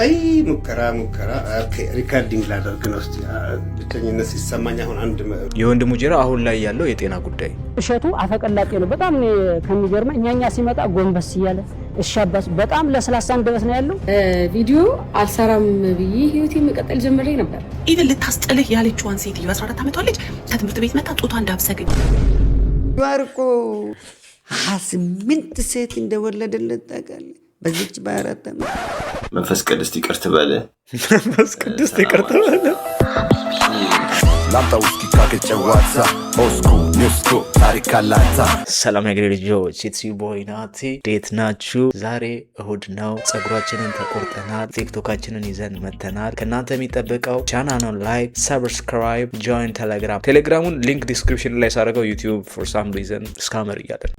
አይ ሙከራ ኦኬ ሪካርዲንግ ላደርግ ነው እስቲ ብቸኝነት ሲሰማኝ አሁን አንድ የወንድሙ ጅራ አሁን ላይ ያለው የጤና ጉዳይ እሸቱ አፈቀላጤ ነው በጣም ከሚገርመኝ እኛኛ ሲመጣ ጎንበስ ይያለ እሻባስ በጣም ለስላሳ እንደበስ ነው ያለው ቪዲዮ አልሰራም ብዬ ህይወቴ መቀጠል ጀምሬ ነበር ኢቭን ልታስጥልህ ያለችዋን ሴትዮ 14 ዓመቷ ልጅ ከትምህርት ቤት መጣ ጡቷ እንዳብሰገኝ ያርቆ 28 ሴት እንደወለደለት ታውቃለህ በዚች ባራታ መንፈስ ቅዱስ ይቅርት በለ ላምጣ ውስኪ ካገጨ ዋዛ ኦስኩ ኒውስኩ ታሪክ አላታ ሰላም ያገሬ ልጆች ኢትስ ዩ ቦይ ናቲ ዴት ናችሁ ዛሬ እሁድ ነው ጸጉራችንን ተቆርጠናል ቲክቶካችንን ይዘን መተናል ከናንተ የሚጠበቀው ቻናሉን ላይክ ሰብስክራይብ ጆይን ቴሌግራሙን ሊንክ ዲስክሪፕሽን ላይ ሳደርገው ዩቲዩብ ፎር ሳም ሪዝን ስካመር እያለን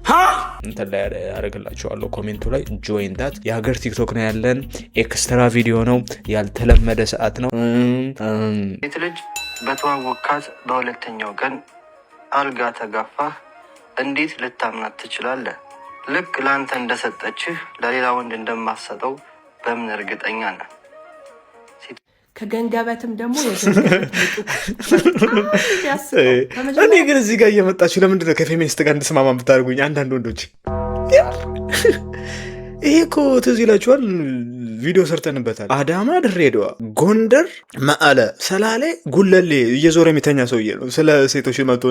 እንትን ላይ ያደርግላችኋለሁ ኮሜንቱ ላይ ጆይን ዳት የሀገር ቲክቶክ ነው ያለን ኤክስትራ ቪዲዮ ነው ያልተለመደ ሰዓት ነው ልጅ በተዋወቅካት በሁለተኛው ቀን አልጋ ተጋፋህ እንዴት ልታምናት ትችላለህ? ልክ ላንተ እንደሰጠችህ ለሌላ ወንድ እንደማሰጠው በምን እርግጠኛ ነህ? ከገንገበትም ደግሞ እኔ ግን እዚህ ጋር እየመጣችሁ ለምንድን ነው ከፌሚኒስት ጋር እንድስማማ ብታደርጉኝ? አንዳንድ ወንዶች ይሄ እኮ ትዝ ይላችኋል ቪዲዮ ሰርተንበታል። አዳማ፣ ድሬዳዋ፣ ጎንደር፣ መቀለ፣ ሰላሌ፣ ጉለሌ እየዞረ የሚተኛ ሰውዬ ነው። ስለ ሴቶች መጥቶ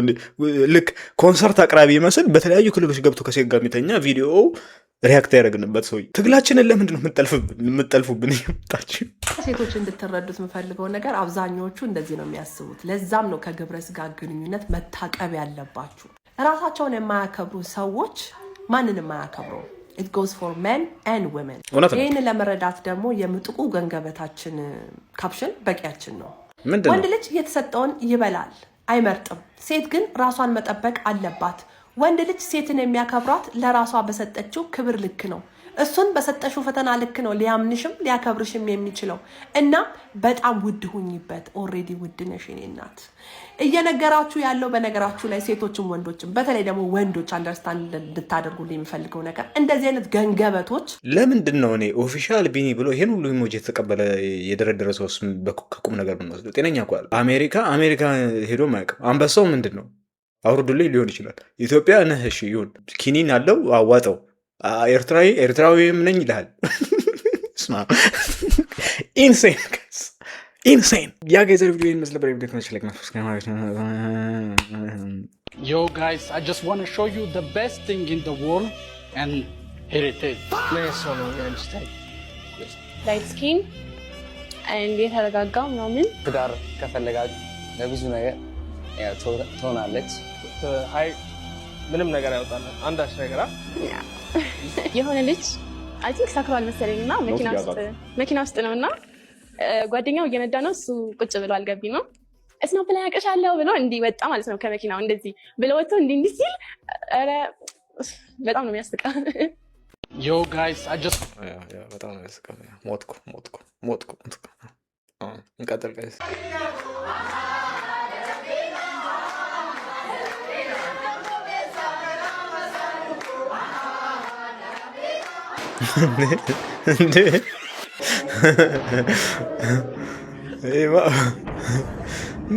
ልክ ኮንሰርት አቅራቢ ይመስል በተለያዩ ክልሎች ገብቶ ከሴት ጋር የሚተኛ ቪዲዮ ሪያክት ያደረግንበት ሰውዬ። ትግላችንን ለምንድን ነው የምጠልፉብን? እየመጣችሁ ሴቶች እንድትረዱት የምፈልገው ነገር አብዛኛዎቹ እንደዚህ ነው የሚያስቡት። ለዛም ነው ከግብረ ስጋ ግንኙነት መታቀብ ያለባችሁ። ራሳቸውን የማያከብሩ ሰዎች ማንንም አያከብሩ። It goes for men and women. ይህን ለመረዳት ደግሞ የምጥቁ ገንገበታችን ካፕሽን በቂያችን ነው። ወንድ ልጅ የተሰጠውን ይበላል አይመርጥም። ሴት ግን ራሷን መጠበቅ አለባት። ወንድ ልጅ ሴትን የሚያከብራት ለራሷ በሰጠችው ክብር ልክ ነው። እሱን በሰጠሽው ፈተና ልክ ነው ሊያምንሽም ሊያከብርሽም የሚችለው እና በጣም ውድ ሁኝበት። ኦሬዲ ውድ ነሽ የኔ እናት። እየነገራችሁ ያለው በነገራችሁ ላይ ሴቶችም ወንዶችም በተለይ ደግሞ ወንዶች አንደርስታንድ እንድታደርጉልኝ የሚፈልገው ነገር እንደዚህ አይነት ገንገበቶች ለምንድን ነው እኔ ኦፊሻል ቢኒ ብሎ ይሄን ሁሉ ኢሞጂ የተቀበለ የደረደረ ሰውስ ከቁም ነገር ብንወስደው ጤነኛ እኮ አሜሪካ ሄዶ ማያውቅም። አንበሳው ምንድን ነው አውርዱልኝ ሊሆን ይችላል። ኢትዮጵያ ነህ እሺ ይሁን ኪኒን አለው አዋጠው ኤርትራዊም ነኝ ይልሃል። ስማ ኢንሴን ያ ገዘር ቪዲዮ ይመስል ነበር። ቪዲዮ ከመች like Yo guys, I just want to show you the best thing in the world and here it is. Please follow me and stay. ላይት ስኪን እንዴት ተረጋጋው ምናምን ትዳር ከፈለጋችሁ ለብዙ ነገር ትሆናለች። ሃይ ምንም ነገር ያወጣናል አንዳች ነገር የሆነ ልጅ አይ ቲንክ ሰክሯል መሰለኝና መኪና ውስጥ ነውና ጓደኛው እየነዳ ነው እሱ ቁጭ ብሎ አልገቢ ነው እስናፕ ላይ ያቀሻለሁ ብሎ እንዲህ ወጣ ማለት ነው ከመኪናው እንደዚህ ብሎ ወጥቶ እንዲህ ሲል አረ በጣም ነው የሚያስቀው። Yo guys, I just በጣም ነው የሚያስቀው። ሞትኩ እንቀጥል ጋይስ።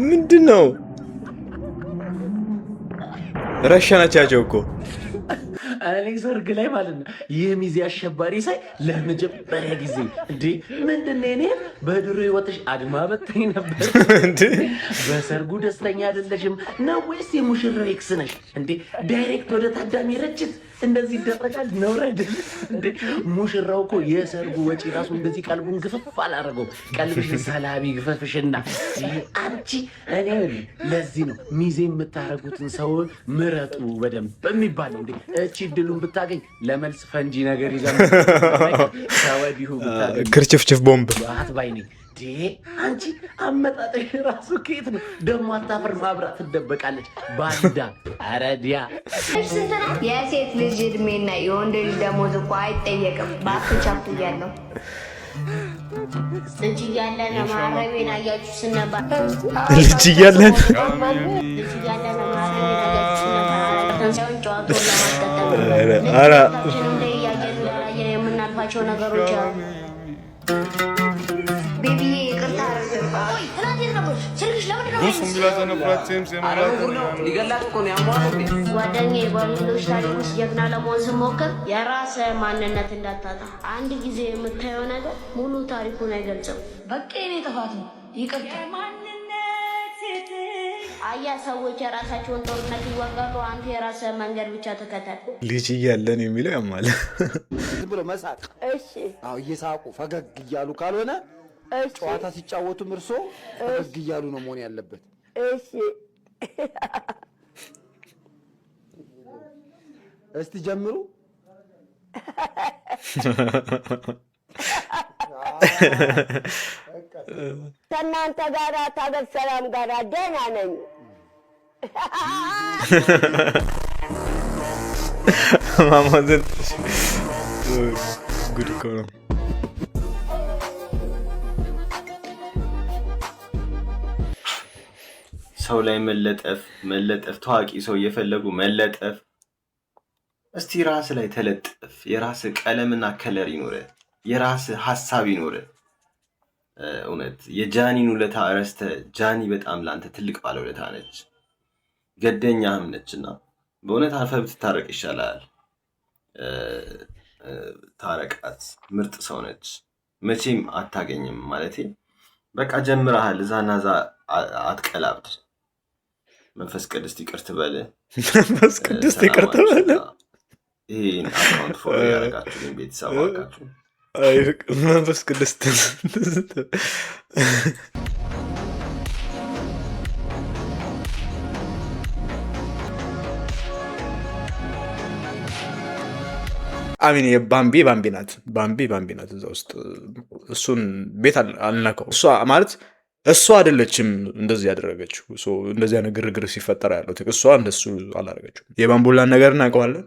ምንድን ነው ረሻናቻቸው እኮ አሌክስ ወርግ ላይ ማለት ነው የሚዜ አሸባሪ ሳይ ለመጀመሪያ ጊዜ እንዴ ምንድነው እኔ በድሮ ህይወትሽ አድማ በተኝ ነበር እንዴ በሰርጉ ደስተኛ አይደለሽም ነው ወይስ የሙሽራው ኤክስ ነሽ እንዴ ዳይሬክት ወደ ታዳሚ ረጭት እንደዚህ ይደረጋል ነው አይደል እንዴ ሙሽራው እኮ የሰርጉ ወጪ ራሱ እንደዚህ ቀልቡን ግፍፍ አላረገው ቀልብሽ ሰላቢ ግፍፍሽና አንቺ እኔ ለዚህ ነው ሚዜ የምታረጉትን ሰው ምረጡ በደንብ በሚባለው እንዴ እቺ ድሉን ብታገኝ ለመልስ ፈንጂ ነገር ይዘም ታወዲሁ ብታገኝ ክርችፍችፍ ቦምብ አትባይኒ ዲ አንቺ አመጣጠሽ ራሱ ከየት ነው ደሞ አታፈር ማብራት ትደበቃለች ባንዳ አረዲያ የሴት ልጅ እድሜና የወንድ ልጅ ደሞዝ እኮ አይጠየቅም። ባክቻፕ ያለው ልጅ እያለን ማረቤን አያችሁ ስነባ ልጅ እያለን የምናልፋቸው ነገሮች አሉ። ጓደኛዬ በሌሎች ታሪክ ውስጥ ጀግና ለመሆን ስሞክር የራስህ ማንነት እንዳታጣ። አንድ ጊዜ የምታየው ነገር ሙሉ ታሪኩን አይገልጽም። በቃ የኔ ጥፋት ነው፣ ይቅርታ። አያ ሰዎች የራሳቸውን ጦርነት ይዋጋሉ፣ አንተ የራስህን መንገድ ብቻ ተከተል። ልጅ እያለን የሚለው ያማል። ዝም ብሎ መሳቅ። እሺ፣ አዎ፣ እየሳቁ ፈገግ እያሉ ካልሆነ ጨዋታ ሲጫወቱም እርሶ ፈገግ እያሉ ነው መሆን ያለበት። እሺ፣ እስቲ ጀምሩ። ከእናንተ ጋር ታገር ሰላም ጋር ደህና ነኝ። ማማዘን ጉድ እኮ ነው። ሰው ላይ መለጠፍ ታዋቂ ሰው እየፈለጉ መለጠፍ። እስቲ ራስ ላይ ተለጥፍ። የራስ ቀለምና ከለር ይኖረ፣ የራስ ሐሳብ ይኖረ። እውነት የጃኒን ውለታ ረስተ። ጃኒ በጣም ላንተ ትልቅ ባለውለታ ነች፣ ገደኛህም ነችና በእውነት አርፈህ ብትታረቅ ይሻላል። ታረቃት፣ ምርጥ ሰው ነች። መቼም አታገኝም ማለቴ። በቃ ጀምረሃል፣ እዛና እዛ አትቀላብድ። መንፈስ ቅዱስ ይቅር ትበል። መንፈስ ቅዱስ ይቅር ትበል። ይሄን አካውንት ፎሎ ያደረጋችሁ ቤተሰብ አካችሁ መንፈስ ቅዱስ አሚን ባምቢ ናት እዛ ውስጥ። እሱን ቤት አልነካው። እሷ ማለት እሷ አይደለችም እንደዚህ ያደረገችው። እንደዚህ አይነት ግርግር ሲፈጠር ያለው እሷ እንደሱ አላደረገችው። የባምቡላን ነገር እናውቀዋለን።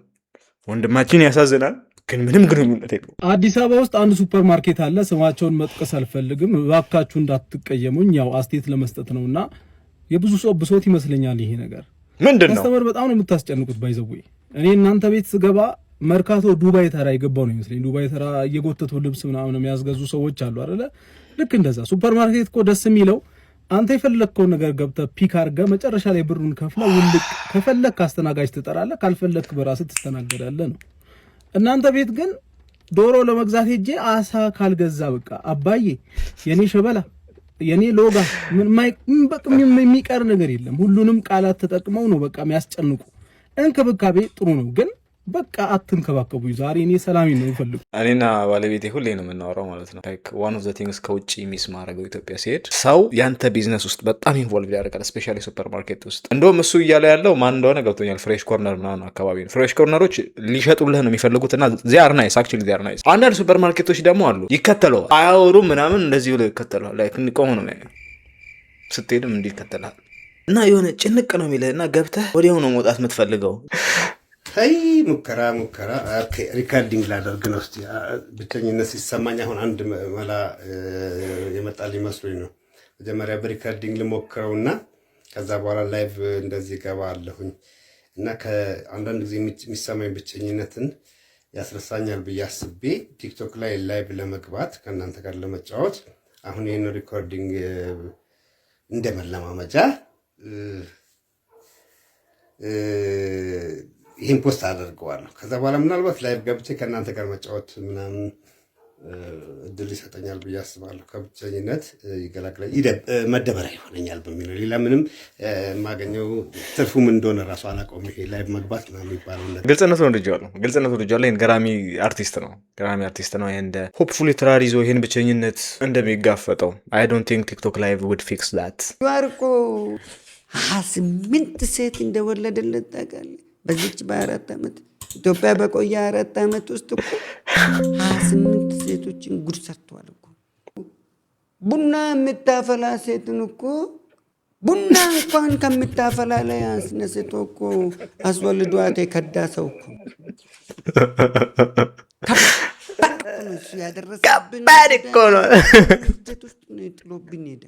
ወንድማችን ያሳዝናል፣ ግን ምንም ግንኙነት የለውም። አዲስ አበባ ውስጥ አንድ ሱፐር ማርኬት አለ። ስማቸውን መጥቀስ አልፈልግም፣ እባካችሁ እንዳትቀየሙኝ። ያው አስቴት ለመስጠት ነውና የብዙ ሰው ብሶት ይመስለኛል ይሄ ነገር። ምንድነው? ከስተመር በጣም ነው የምታስጨንቁት። ባይዘው እኔ እናንተ ቤት ስገባ መርካቶ ዱባይ ተራ የገባው ነው ይመስለኝ። ዱባይ ተራ እየጎተቱ ልብስ ምናምን የሚያስገዙ ሰዎች አሉ አይደለ? ልክ እንደዛ ሱፐር ማርኬት እኮ ደስ የሚለው አንተ የፈለግከውን ነገር ገብተህ ፒክ አድርገህ መጨረሻ ላይ ብሩን ከፍለህ ውልቅ። ከፈለግክ አስተናጋጅ ትጠራለህ፣ ካልፈለግክ በራስህ ትስተናገዳለህ ነው። እናንተ ቤት ግን ዶሮ ለመግዛት ሄጄ አሳ ካልገዛ በቃ አባዬ የኔ ሸበላ የኔ ሎጋ የሚቀር ነገር የለም። ሁሉንም ቃላት ተጠቅመው ነው በቃ የሚያስጨንቁ። እንክብካቤ ጥሩ ነው ግን በቃ አትንከባከቡ። ዛሬ እኔ ሰላም ነው ፈልጉ። እኔና ባለቤቴ ሁሌ ነው የምናወራው ማለት ነው። ላይክ ዋን ኦፍ ዘ ቲንግስ ከውጪ ሚስ ማድረገው ኢትዮጵያ ሲሄድ ሰው ያንተ ቢዝነስ ውስጥ በጣም ኢንቮልቭ ያደርጋል፣ ስፔሻሊ ሱፐር ማርኬት ውስጥ። እንደውም እሱ እያለ ያለው ማን እንደሆነ ገብቶኛል። ፍሬሽ ኮርነር ምናምን አካባቢ ነው። ፍሬሽ ኮርነሮች ሊሸጡልህ ነው የሚፈልጉትና ዚያር ናይስ፣ አክቹዋሊ ዚያር ናይስ። አንዳንድ ሱፐር ማርኬቶች ደግሞ አሉ ይከተለዋል፣ አያወሩም ምናምን፣ እንደዚህ ብሎ ይከተለዋል። ላይክ እንቆም ነው ስትሄድም እንዲህ ይከተላል እና የሆነ ጭንቅ ነው የሚልህ እና ገብተህ ወዲያው ነው መውጣት የምትፈልገው። አይ ሙከራ ኦኬ፣ ሪካርዲንግ ላደርግ ነው። እስቲ ብቸኝነት ሲሰማኝ አሁን አንድ መላ የመጣልኝ መስሎኝ ነው። መጀመሪያ በሪካርዲንግ ልሞክረውና ከዛ በኋላ ላይቭ እንደዚህ ገባ አለሁኝ እና ከአንዳንድ ጊዜ የሚሰማኝ ብቸኝነትን ያስረሳኛል ብዬ አስቤ ቲክቶክ ላይ ላይቭ ለመግባት ከእናንተ ጋር ለመጫወት አሁን ይህን ሪኮርዲንግ እንደ መለማመጃ ይህን ፖስት አደርገዋለሁ። ከዛ በኋላ ምናልባት ላይቭ ገብቼ ከእናንተ ጋር መጫወት ምናምን እድል ይሰጠኛል ብዬ አስባለሁ። ከብቸኝነት ይገላግላል፣ መደበሪያ ይሆነኛል በሚለው ሌላ ምንም የማገኘው ትርፉም እንደሆነ ራሱ አላውቀውም። ይሄ ላይቭ መግባት ምናምን የሚባለው ነገር ግልጽነቱ ወድጃለሁ። ይህን ገራሚ አርቲስት ነው። እንደ ሆፕፉሊ ትራር ይዞ ይህን ብቸኝነት እንደሚጋፈጠው አይ ዶንት ቲንክ ቲክቶክ ላይቭ ውድ ፊክስ ዳት። ዋርቆ 28 ሴት እንደወለደለት ታውቃለህ? በዚች በ4 ዓመት ኢትዮጵያ በቆየ 4 ዓመት ውስጥ እኮ 28 ሴቶችን ጉድ ሰርተዋል እኮ። ቡና የምታፈላ ሴትን እኮ ቡና እንኳን ከምታፈላ ላይ አስነስቶ እኮ አስወልዷት የከዳ ሰው እኮ እሱ ያደረሰብን ከባድ እኮ ነው። ሴት ውስጥ ነው የጥሎብን ሄደ።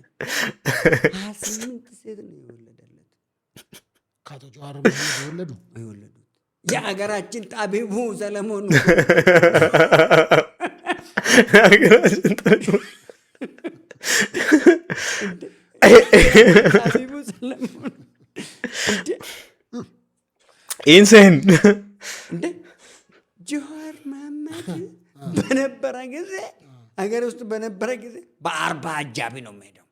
28 ሴት ነው የወለደለት። ከአቶ ጀዋር የወለዱ የሀገራችን ጣቢቡ ሰለሞን ጣቢቡ ኢንሴን እንዴ ጀዋር መሐመድ በነበረ ጊዜ አገር ውስጥ በነበረ ጊዜ በ40 አጃቢ ነው የሚሄደው።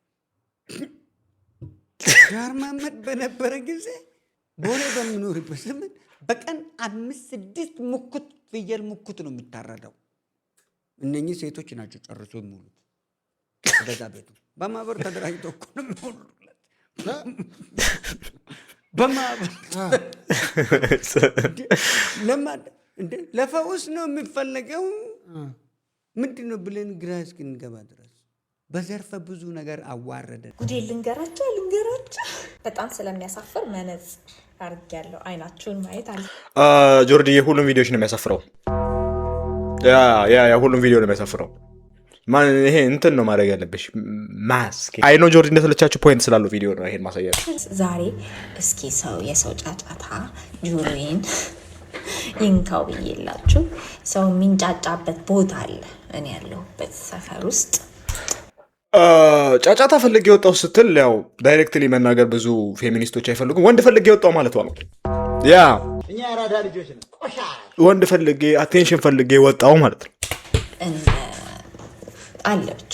ጀዋር መሐመድ በነበረ ጊዜ ቦሌ በምኖርበት ዘመን በቀን 5-6 ሙክት ፍየል ሙክት ነው የሚታረደው። እነኚህ ሴቶች ናቸው ጨርሶ የሚውሉት። በዛ ቤቱ በማህበር ተደራጅተው እኮ ነው የሚውሉት። በማህበር ለፈውስ ነው የሚፈለገው። ምንድን ነው ብለን ግራ እስክንገባ ድረስ በዘርፈ ብዙ ነገር አዋረደን። ጉዴ ልንገራቸው በጣም ስለሚያሳፍር መነጽር አድርጌያለሁ። አይናችሁን ማየት አለ። ጆርዲ የሁሉም ቪዲዮዎች ነው የሚያሳፍረው። ያ ሁሉም ቪዲዮ ነው የሚያሳፍረው። ማን ይሄ እንትን ነው ማድረግ ያለብሽ ማስክ። አይ ኖ ጆርዲ እንደተለቻችሁ ፖይንት ስላለው ቪዲዮ ነው ይሄን ማሳያ። ዛሬ እስኪ የሰው ጫጫታ ጆሮዬን ይንካው ብዬላችሁ። ሰው የሚንጫጫበት ቦታ አለ እኔ ያለሁበት ሰፈር ውስጥ። ጫጫታ ፈልጌ የወጣው ስትል ያው ዳይሬክትሊ መናገር ብዙ ፌሚኒስቶች አይፈልጉም። ወንድ ፈልጌ የወጣው ማለት ነው። ያ እኛ ያራዳ ልጆች ነን። ወንድ ፈልጌ አቴንሽን ፈልጌ የወጣው ማለት ነው። አለ ብቻ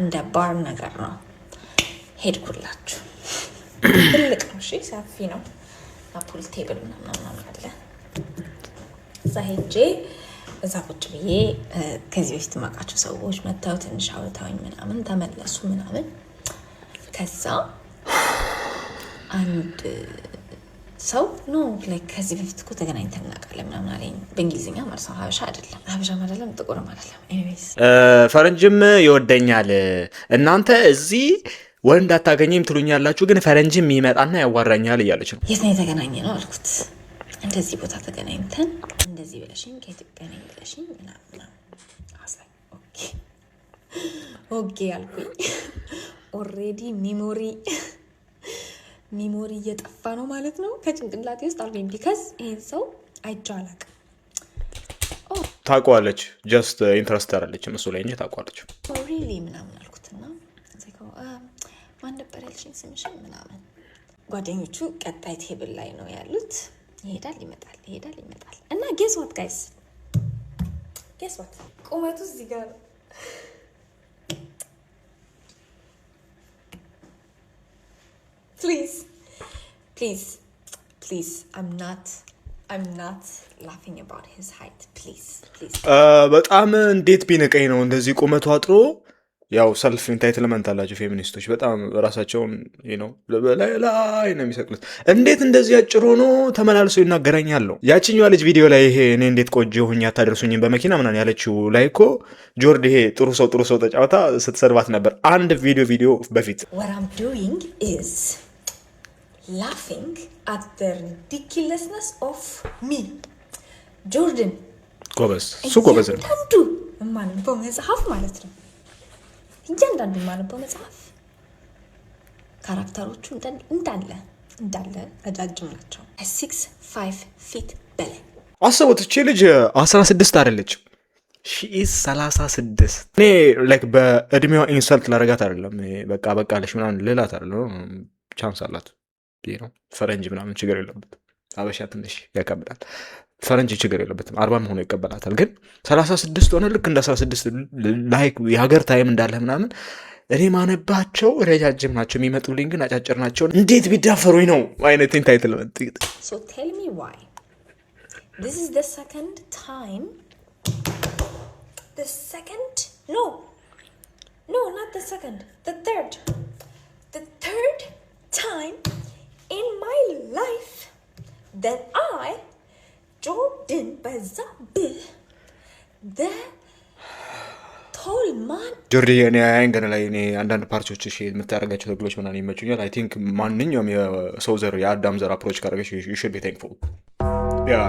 እንደ ባር ነገር ነው። ሄድኩላችሁ። ትልቅ ነው፣ እሺ ሰፊ ነው። ፑል ቴብል ምናምን አለ። እዛ ሄጄ እዛ ቁጭ ብዬ ከዚህ በፊት የማውቃቸው ሰዎች መጥተው ትንሽ አውርተውኝ ምናምን ተመለሱ ምናምን። ከዛ አንድ ሰው ነው ከዚህ በፊት እኮ ተገናኝተን እናውቃለን ምናምን አለኝ። በእንግሊዝኛ ማለት ነው። ሀበሻ አይደለም ጥቁርም አይደለም። ኤኒዌይስ ፈረንጅም ይወደኛል። እናንተ እዚህ ወንድ አታገኝም ትሉኛላችሁ፣ ግን ፈረንጅም ይመጣና ያዋራኛል እያለች ነው። የት ነው የተገናኘ ነው አልኩት። እንደዚህ ቦታ ተገናኝተን እንደዚህ ብለሽኝ ከኢትዮጵያ ነኝ ብለሽኝ ምናምን ኦኬ አልኩኝ። ኦልሬዲ ሚሞሪ እየጠፋ ነው ማለት ነው ከጭንቅላቴ ውስጥ አልኩኝ። ቢካዝ ይሄን ሰው አይቼው አላውቅም። ታውቀዋለች፣ ጀስት ኢንትረስት አለችም እሱ ላይ እንጂ ታውቀዋለች። ሪሊ ምናምን አልኩትና ማን ነበር ያልሽኝ ስምሽን ምናምን። ጓደኞቹ ቀጣይ ቴብል ላይ ነው ያሉት። ይሄዳል ይመጣል እና ጌስ ዋት ጋይስ፣ ጌስ ዋት ቁመቱ እዚህ ጋር ነው። ፕሊዝ I'm not laughing about his height. please በጣም እንዴት ቢነቀኝ ነው እንደዚህ ቁመቱ አጥሮ። ያው ሰልፍ ኢንታይትልመንት አላቸው ፌሚኒስቶች። በጣም ራሳቸውን ላይ ነው የሚሰቅሉት። እንዴት እንደዚህ አጭር ሆኖ ተመላልሶ ይናገረኛል ነው። ያችኛዋ ልጅ ቪዲዮ ላይ ይሄ እኔ እንዴት ቆንጆ ሆኜ አታደርሱኝም በመኪና ምናምን ያለችው ላይ እኮ ጆርድ ይሄ ጥሩ ሰው ተጫወታ ስትሰርባት ነበር አንድ ቪዲዮ በፊት። What I'm doing is laughing at the ridiculousness of me. ጆርድን ጎበዝ፣ እሱ ጎበዝ ነው። አንዱ የማነበው መጽሐፍ ማለት ነው። እያንዳንዱ የማነበው መጽሐፍ ካራክተሮቹ እንዳለ ረጃጅም ናቸው። 6'5" በላይ አስቡት። እቺ ልጅ 16 አይደለችም፣ ሺኢዝ 36። እኔ በእድሜዋ ኢንሰልት ላረጋት አይደለም፣ በቃ ለሽ ምናምን ልላት አይደለም። ቻንስ አላት ነው። ፈረንጅ ምናምን ችግር የለበት። አበሻ ትንሽ ያቀብላል። ፈረንጅ ችግር የለበትም። 40 ሆኖ ይቀበላታል። ግን 36 ሆነ ልክ እንደ 16 ላይክ የሀገር ታይም እንዳለ ምናምን። እኔ ማነባቸው ረጃጅም ናቸው፣ የሚመጡልኝ ግን አጫጭር ናቸው። እንዴት ቢዳፈሩኝ ነው አይነት ኢንታይትልመንት። So tell me why. This is the second time. No, not the second. The third time in my life that Jordan Bazabih, the tall man. ጆርዲ እኔ አይንገነ ላይ እኔ አንዳንድ ፓርቲዎች እሺ የምታደርጋቸው ተግሎች ምናምን ይመቹኛል። አይ ቲንክ ማንኛውም የሰው ዘር የአዳም ዘር አፕሮች ካደረገች you should be thankful.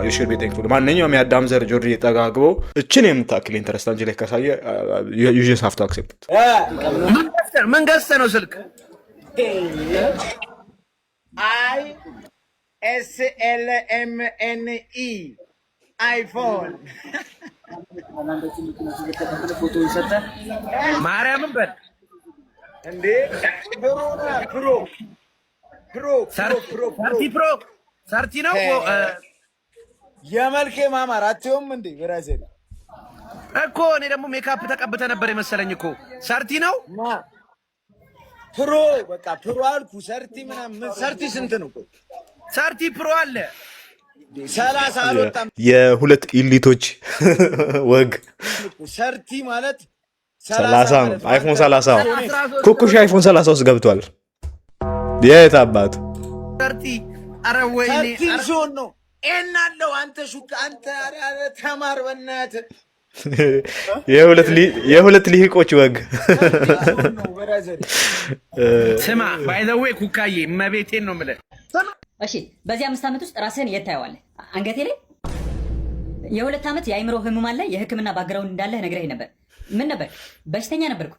you should be thankful. ማንኛውም የአዳም ዘር ጆርዲ ጠጋግቦ እችን የምታክል ኢንተረስት እንጂ ላይ ካሳየ you just have to accept it. ምን ገዝተህ ነው ስልክ? ISLMNE አይፎን ማርያምን በል እንዴ! ፕሮ ሰርቲ ነው የመልኬ ማማር አትዮም እንዴ ብራዘር እኮ እኔ ደግሞ ሜካፕ ተቀብተ ነበር የመሰለኝ እኮ ሰርቲ ነው ፕሮ በቃ ፕሮ አልኩ ሰርቲ ምናምን ሰርቲ ስንት ነው ሰርቲ ፕሮ አለ 30 አልወጣም የሁለት ኢሊቶች ወግ ሰርቲ ማለት 30 አይፎን 30 ኩኩሽ አይፎን 30 ውስጥ ገብቷል የት አባቱ ሰርቲ አረ ወይኔ ሰርቲ ነው እናለው አንተ ሹክ አንተ አረ ተማር በእናትህ የሁለት ሊቆች ወግ ስማ ባይ ዘ ዌይ ኩካዬ መቤቴን ነው የምልህ እሺ በዚህ 5 ዓመት ውስጥ ራስህን የት ታየዋለህ? አንገቴ ላይ የ2 ዓመት የአይምሮ ህሙም አለ የህክምና ባክግራውንድ እንዳለ ነግረኸኝ ነበር። ምን ነበር? በሽተኛ ነበርኩ።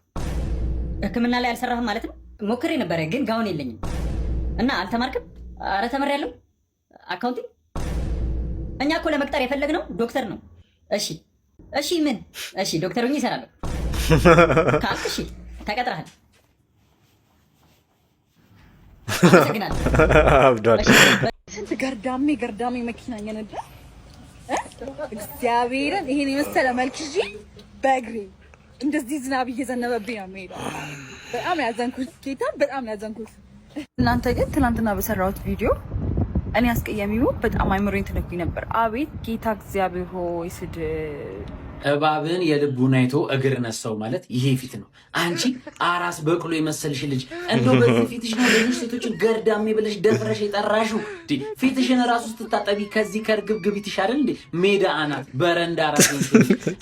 ህክምና ላይ አልሰራህም ማለት ነው? ሞክሬ ነበር ግን ጋውን የለኝም። እና አልተማርክም? አረ ተመሪያለሁ። አካውንቲንግ እኛ እኮ ለመቅጠር የፈለግነው ዶክተር ነው። እሺ ምን? እሺ ዶክተር ሆኜ እሰራለሁ ካልክ እሺ ተቀጥረሃል። ስንት ገርዳሜ መኪና እየነዳ እግዚአብሔርን ይሄን የመሰለ መልክ ይዤ በእግሬ እንደዚህ ዝናብ እየዘነበብኝ ነው የምሄደው። በጣም ያዘንኩት ጌታ በጣም ያዘንኩት። እናንተ ግን ትናንትና በሰራሁት ቪዲዮ እኔ አስቀያሚው በጣም አይምሮኝ ተነኩኝ ነበር። አቤት ጌታ እግዚአብሔር ሆይ ስድብ እባብን የልቡን አይቶ እግር ነሳው ማለት ይሄ ፊት ነው። አንቺ አራስ በቅሎ የመሰልሽ ልጅ እንደው በዚህ ፊትሽ ነው ሌሎች ሴቶችን ገርዳሜ ብለሽ ደፍረሽ የጠራሽው። ፊትሽን ራሱ ስትታጠቢ ከዚህ ከርግብግቢት ይሻላል እንዴ ሜዳ አናት በረንዳ ራስ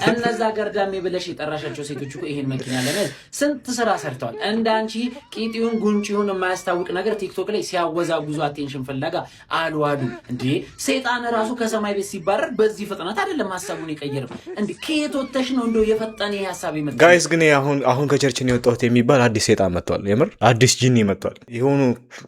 እነዛ ገርዳሜ ብለሽ የጠራሻቸው ሴቶች እኮ ይሄን መኪና ለመያዝ ስንት ስራ ሰርተዋል። እንዳንቺ ቂጢውን ጉንጪውን የማያስታውቅ ነገር ቲክቶክ ላይ ሲያወዛጉዙ አቴንሽን ፍለጋ አልዋሉ እንዴ። ሰይጣን ራሱ ከሰማይ ቤት ሲባረር በዚህ ፍጥነት አይደለም ሐሳቡን ይቀየርም እንዴ። ከየቶተሽ ነው እንደው የፈጠነ ሐሳብ ይመጣ ጋይስ። ግን አሁን ከቸርች ነው የወጣሁት የሚባል አዲስ ሰይጣን መጥቷል። የምር አዲስ ጂኒ መጥቷል። የሆኑ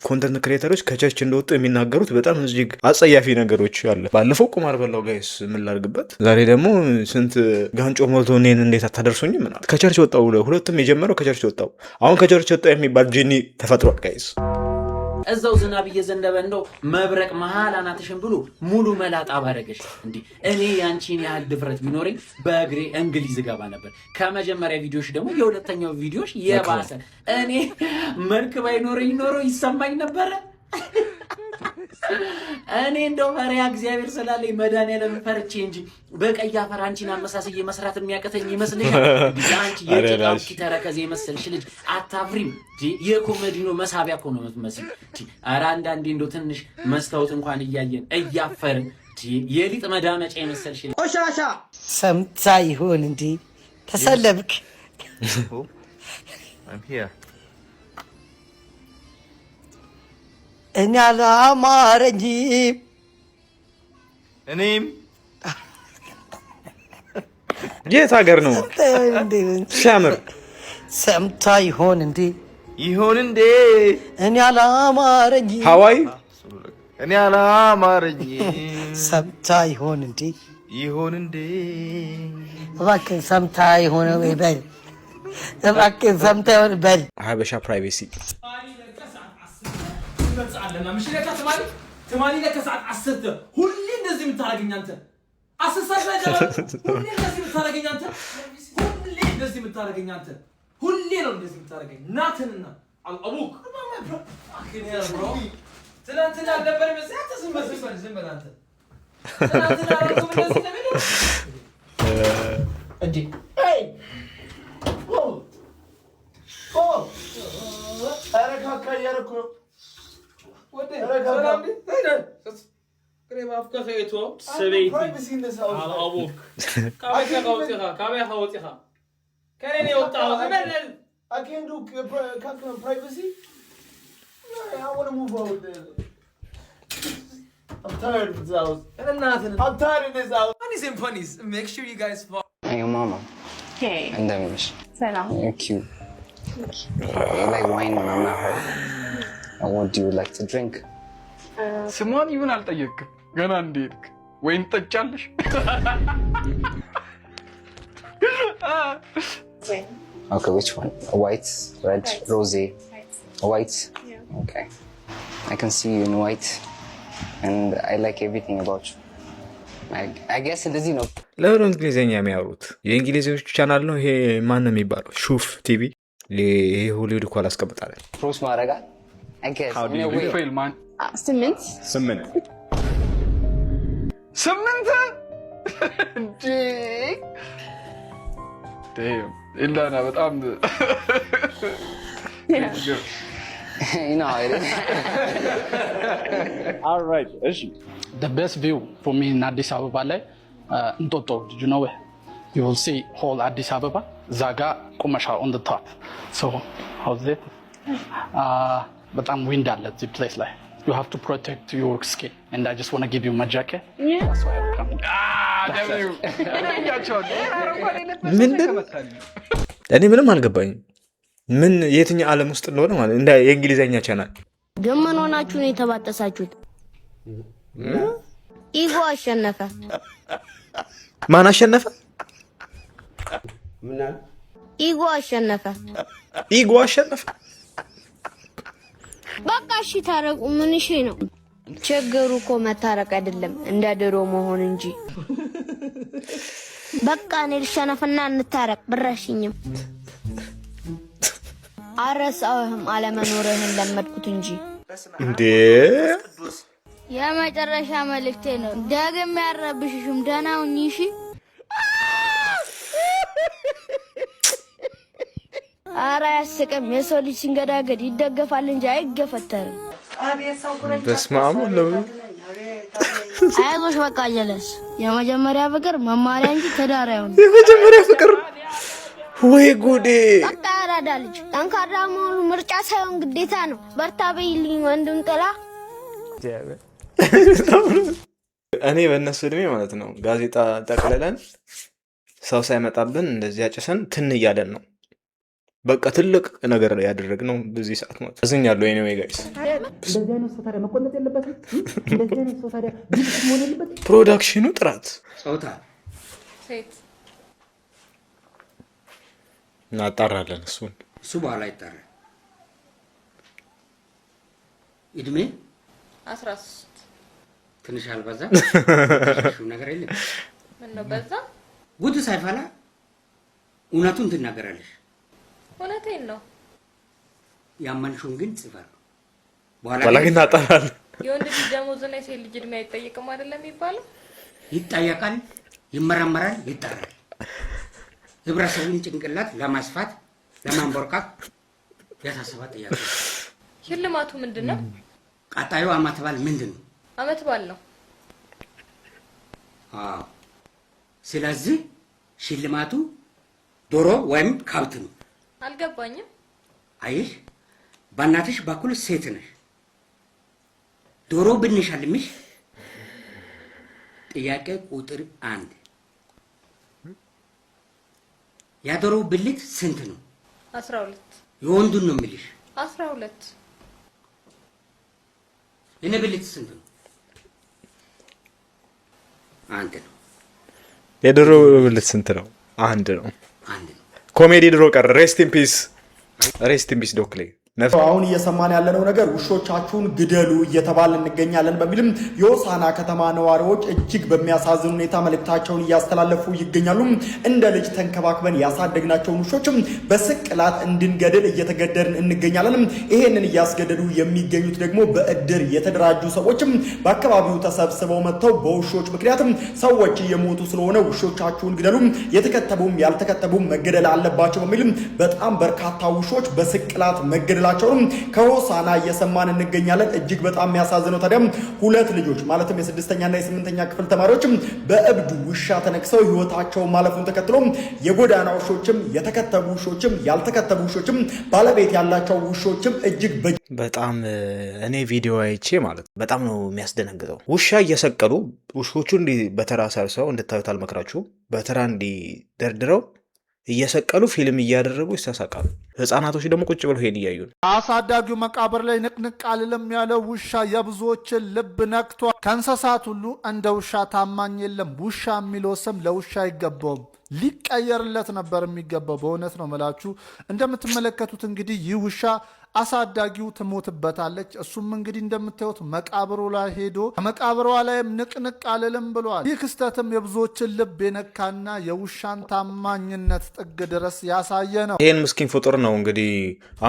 ኮንተንት ክሬተሮች ከቸርች እንደወጡ የሚናገሩት በጣም እጅግ አጸያፊ ነገሮች አለ። ባለፈው ቁማር በላው ጋይስ ምን ላድርግበት። ዛሬ ደግሞ ስንት ጋንጮ ሞቶ እኔን እንዴት አታደርሱኝ ምናምን። ከቸርች ወጣው። ሁለቱም የጀመረው ከቸርች ወጣው። አሁን ከቸርች ወጣው የሚባል ጂኒ ተፈጥሯል ጋይስ። እዛው ዝናብ እየዘነበ እንደው መብረቅ መሃል አናትሽን ብሎ ሙሉ መላጣ ባረገሽ እንዴ። እኔ ያንቺን ያህል ድፍረት ቢኖረኝ በእግሬ እንግሊዝ ገባ ነበር። ከመጀመሪያ ቪዲዮሽ ደግሞ የሁለተኛው ቪዲዮሽ የባሰ እኔ መልክ ባይኖረኝ ኖሮ ይሰማኝ ነበር። እኔ እንደው ፈሪያ እግዚአብሔር ስላለኝ መድኃኒዓለም ፈርቼ እንጂ በቀይ አፈር አንቺን አመሳስዬ መስራት የሚያቀተኝ ይመስልሻል? አንቺ የጭቃው ተረከዝ የመሰልሽ ልጅ አታፍሪም? የኮሜዲኖ መሳቢያ እኮ ነው የምትመስል። ኧረ አንዳንዴ እንደው ትንሽ መስታወት እንኳን እያየን እያፈርን የሊጥ መዳመጫ የመሰልሽ ቆሻሻ ሰምታ ይሆን እንዴ? ተሰለብክ እኔ አላማረኝም። እኔም የት ሀገር ነው ሲያምር ሰምታ ይሆን እንዴ? ይሆን እንዴ? እኔ አላማረኝም። ሀዋይ እኔ አላማረኝ ሰምታ ይሆን እንዴ? ይሆን እንዴ? እባክህ ሰምታ ይሆን በል፣ እባክህ ሰምታ ይሆን በል። ሀበሻ ፕራይቬሲ تماني لك ساعة عسرته هولي لازم تراجعني أنت أساسا هولي لازم تراجعني أنت هولي لازم تراجعني أنت هولي لازم تراجعني ناتنا على أبوك أخي يا برو تلا دبر بس أنت زم أنت تلا ركوب لازم نعمله أجي هاي أوه أركها كيا ركوب كريم أفكار خيتو سبيتي على أبوك كابي خوتيها كانني وطاو I can't do privacy. I want to move out there. I'm tired of this house. I'm tired of this house. Funnies and funnies. Make sure you guys follow. Hey, your mama. Hey. And Damish. Salam. You're cute. You like wine when I'm not hurt. And what do you like to drink? ስሟን ይሁን አልጠየቅም ገና እንዴትክ ወይን ጠጫለሽ? Okay, which one? White, red, rosé. White? Yeah. Okay. I can see you in white. and I like everything about you. I guess እንደዚህ ነው። ለምን እንግሊዘኛ የሚያወሩት? የእንግሊዞች ቻናል ነው ይሄ። ማን ነው የሚባለው? ሹፍ ቲቪ። ይሄ ሆሊውድ እኮ አላስቀምጣለን። ፕሮስ ማረጋ I guess How do you feel, man? 8 Damn. ኢላና በጣም you know it is. All right. እሺ. The best view for me in Addis Ababa ላይ እንጦጦ. Did you know it? You will see whole Addis Ababa. Zaga Kumasha on the top. So, how's it? በጣም wind አለ this place ላይ. You have to protect your skin. And I just want to give you my jacket. Yeah. That's why I'm coming. Damn you. እኔ ምንም አልገባኝም። ምን የትኛው ዓለም ውስጥ እንደሆነ ማለት እንደ የእንግሊዘኛ ቻናል ግን ምን ሆናችሁ ነው የተባጠሳችሁት? ኢጎ አሸነፈ። ማን አሸነፈ? ምን አለ? ኢጎ አሸነፈ። ኢጎ አሸነፈ። በቃ እሺ ታረቁ። ምን እሺ ነው? ችግሩ እኮ መታረቅ አይደለም እንደ ድሮ መሆን እንጂ። በቃ እኔ ልሸነፍና እንታረቅ። ብረሽኝም አረሳውህም አለመኖርህን ለመድኩት እንጂ። እንዴ የመጨረሻ መልእክቴ ነው። ደግሜ ያረብሽሽም ደህና ሁኚ እሺ። ኧረ አያስቅም። የሰው ልጅ ሲንገዳገድ ይደገፋል እንጂ አይገፈተርም። በስመ አብ ወወልድ። አይዞሽ በቃ ጀለስ። የመጀመሪያ ፍቅር መማሪያ እንጂ ትዳር አይሆንም። የመጀመሪያ ፍቅር ወይ ጉዴ! በቃ ያራዳ ልጅ ጠንካራ መሆኑ ምርጫ ሳይሆን ግዴታ ነው። በርታ በይልኝ ወንድም ጥላ። እኔ በእነሱ እድሜ ማለት ነው ጋዜጣ ጠቅልለን ሰው ሳይመጣብን እንደዚህ አጭሰን ትን እያለን ነው። በቃ ትልቅ ነገር ያደረግነው በዚህ ሰዓት ማለት አዝኛለሁ። ኤኒዌይ ጋይስ እንደዚህ አይነት ሰው ታዲያ መቆነጥ የለበትም። እንደዚህ አይነት ሰው ታዲያ ቢት መሆን የለበትም። ፕሮዳክሽኑ ጥራት ጾታ ሴት እናጣራለን። እሱ በኋላ ይጣራል። እድሜ 13 ትንሽ አልበዛ? እሱ ነገር የለም። ምን ነው በዛ? ጉድ ሳይፈላ እውነቱን ትናገራለሽ። እውነቴን ነው። ያመንሽውን ግን ጽፈር በኋላ ግን እናጣራለን። የወንድ ልጅ ደሞዝና የሴት ልጅ እድሜ አይጠየቅም አይደለም የሚባለው? ይጠየቃል፣ ይመረመራል፣ ይጣራል። ህብረተሰቡን ጭንቅላት ለማስፋት ለማንበርከክ ያሳሰባ ጥያቄ። ሽልማቱ ምንድነው? ቀጣዩ አመት በዓል ምንድነው? አመት በዓል ነው። አዎ፣ ስለዚህ ሽልማቱ ዶሮ ወይም ከብት ነው። አልገባኝም። አይሽ በእናትሽ በኩል ሴት ነሽ። ዶሮ ብንሸልምሽ ጥያቄ ቁጥር 1 የዶሮ ብልት ስንት ነው? 12 የወንዱን ነው የምልሽ። 12 የኔ ብልት ስንት ነው? 1 ነው። የዶሮ ብልት ስንት ነው? 1 ነው። 1 ነው። ኮሜዲ ድሮ ቀር። ሬስት ኢን ፒስ ዶክሌ። አሁን እየሰማን ያለነው ነገር ውሾቻችሁን ግደሉ እየተባለ እንገኛለን በሚልም የሆሳና ከተማ ነዋሪዎች እጅግ በሚያሳዝን ሁኔታ መልእክታቸውን እያስተላለፉ ይገኛሉ። እንደ ልጅ ተንከባክበን ያሳደግናቸውን ውሾችም በስቅላት እንድንገድል እየተገደድን እንገኛለን። ይሄንን እያስገደዱ የሚገኙት ደግሞ በእድር የተደራጁ ሰዎችም በአካባቢው ተሰብስበው መጥተው በውሾች ምክንያትም ሰዎች እየሞቱ ስለሆነ ውሾቻችሁን ግደሉ፣ የተከተቡም ያልተከተቡም መገደል አለባቸው በሚልም በጣም በርካታ ውሾች በስቅላት መገደላቸውን ከሆሳና እየሰማን እንገኛለን። እጅግ በጣም የሚያሳዝነው ታዲያም 2 ልጆች ማለትም የ6ኛና የ8ኛ ክፍል ተማሪዎችም በእብዱ ውሻ ተነክሰው ህይወታቸው ማለፉን ተከትሎ የጎዳና ውሾችም የተከተቡ ውሾችም ያልተከተቡ ውሾችም ባለቤት ያላቸው ውሾችም እጅግ በጣም እኔ ቪዲዮ አይቼ ማለት በጣም ነው የሚያስደነግጠው። ውሻ እየሰቀሉ ውሾቹ እንዲህ በተራ ሰው እንድታዩት አልመክራችሁም። በተራ እንዲህ ደርድረው እየሰቀሉ ፊልም እያደረጉ ይሳሳቃሉ። ህፃናቶች ደግሞ ቁጭ ብለው ሄድ እያዩ ነው። አሳዳጊው መቃብር ላይ ንቅንቅ አልልም ያለው ውሻ የብዙዎችን ልብ ነክቷል። ከእንስሳት ሁሉ እንደ ውሻ ታማኝ የለም። ውሻ የሚለው ስም ለውሻ አይገባውም። ሊቀየርለት ነበር የሚገባው። በእውነት ነው መላችሁ። እንደምትመለከቱት እንግዲህ ይህ ውሻ አሳዳጊው ትሞትበታለች። እሱም እንግዲህ እንደምታዩት መቃብሩ ላይ ሄዶ መቃብሯ ላይም ንቅንቅ አልልም ብሏል። ይህ ክስተትም የብዙዎችን ልብ የነካና የውሻን ታማኝነት ጥግ ድረስ ያሳየ ነው። ይህን ምስኪን ፍጡር ነው እንግዲህ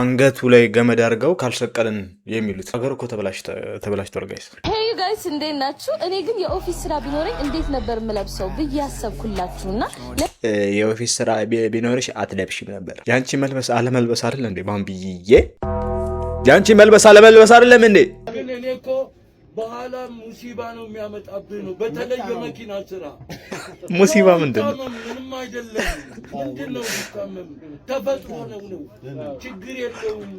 አንገቱ ላይ ገመድ አድርገው ካልሰቀልን የሚሉት። ሀገር እኮ ተበላሽቷል ጋይስ። ሄይ ጋይስ እንዴት ናችሁ? እኔ ግን የኦፊስ ስራ ቢኖረኝ እንዴት ነበር የምለብሰው ብዬ አሰብኩላችሁና የኦፊስ ስራ ቢኖርሽ አትለብሽም ነበር። ያንቺ መልበስ አለመልበስ አይደል እንዴ ባምቢዬ? ያንቺ መልበስ አለመልበስ አይደለም እንዴ? ግን እኔ እኮ በኋላ ሙሲባ ነው የሚያመጣብህ ነው። በተለይ የመኪና ስራ ሙሲባ ምንድን ነው? ምንም አይደለም። ምንድን ነው የሚታመም? ተፈጥሮ ነው። ችግር የለውም።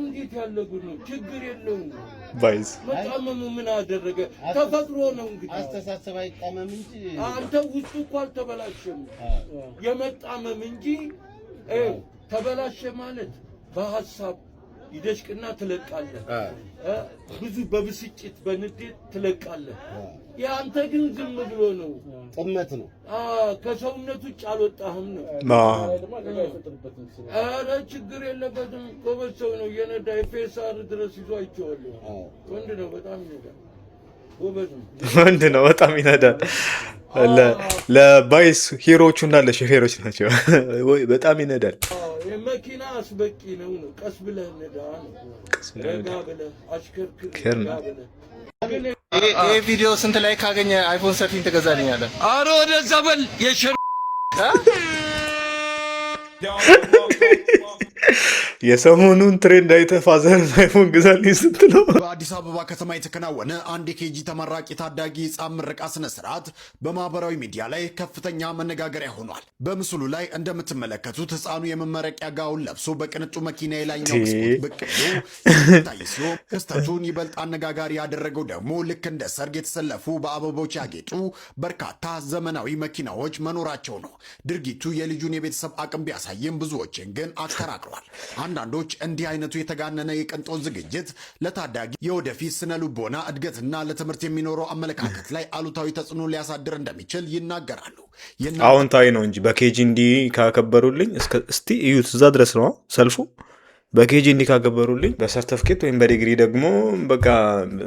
እንዴት ያለ ጉድ ነው! ችግር የለውም። ባይዝ መጣመሙ ምን አደረገ? ተፈጥሮ ነው። እንግዲህ አስተሳሰብ አይጣመም እንጂ አንተ ውስጡ እኮ አልተበላሸም። የመጣመም እንጂ ተበላሸ ማለት በሐሳብ ይደሽቅና ትለቃለህ። ብዙ በብስጭት በንዴት ትለቃለህ። ያንተ ግን ዝም ብሎ ነው። ጥመት ነው። ከሰውነት ውጭ አልወጣህም ነው። ኧረ ችግር የለበትም። ጎበዝ ሰው ነው። የነዳ ኤፌሳር ድረስ ይዞ አይቼዋለሁ። ወንድ ነው። በጣም ይነዳል። ጎበዝ ነው። ወንድ ነው። በጣም ይነዳል። ለባይስ ሂሮቹ እንዳለ ሾፌሮች ናቸው። በጣም ይነዳል። የመኪና አስበቂ ነው። ቀስ ብለህ ነዳ ነው። ረጋ ብለህ አሽከርክር። ረጋ ብለህ ይሄ ቪዲዮ ስንት ላይ ካገኘ አይፎን 13 ትገዛልኛለህ? ኧረ ወደዛ በል የሸር የሰሞኑን ትሬንድ አይተህ ፋዘርን አይፎን ግዛልኝ ስትለው በአዲስ አበባ ከተማ የተከናወነ አንድ የኬጂ ተመራቂ ታዳጊ ህፃን ምረቃ ስነ ስርዓት በማህበራዊ ሚዲያ ላይ ከፍተኛ መነጋገሪያ ሆኗል። በምስሉ ላይ እንደምትመለከቱት ህፃኑ የመመረቂያ ጋውን ለብሶ በቅንጡ መኪና የላይኛው መስኮት ብቅ ብሎ ይታይ ሲሆን ክስተቱን ይበልጥ አነጋጋሪ ያደረገው ደግሞ ልክ እንደ ሰርግ የተሰለፉ በአበቦች ያጌጡ በርካታ ዘመናዊ መኪናዎች መኖራቸው ነው። ድርጊቱ የልጁን የቤተሰብ አቅም ቢያሳይም ብዙዎችን ግን አከራክሯል። አንዳንዶች እንዲህ አይነቱ የተጋነነ የቅንጦት ዝግጅት ለታዳጊ የወደፊት ስነ ልቦና እድገትና ለትምህርት የሚኖረው አመለካከት ላይ አሉታዊ ተጽዕኖ ሊያሳድር እንደሚችል ይናገራሉ። አዎንታዊ ነው እንጂ በኬጂ እንዲህ ካከበሩልኝ እስቲ እዩት፣ እዛ ድረስ ነው ሰልፉ። በኬጂ እንዲህ ካከበሩልኝ በሰርተፍኬት ወይም በዲግሪ ደግሞ በቃ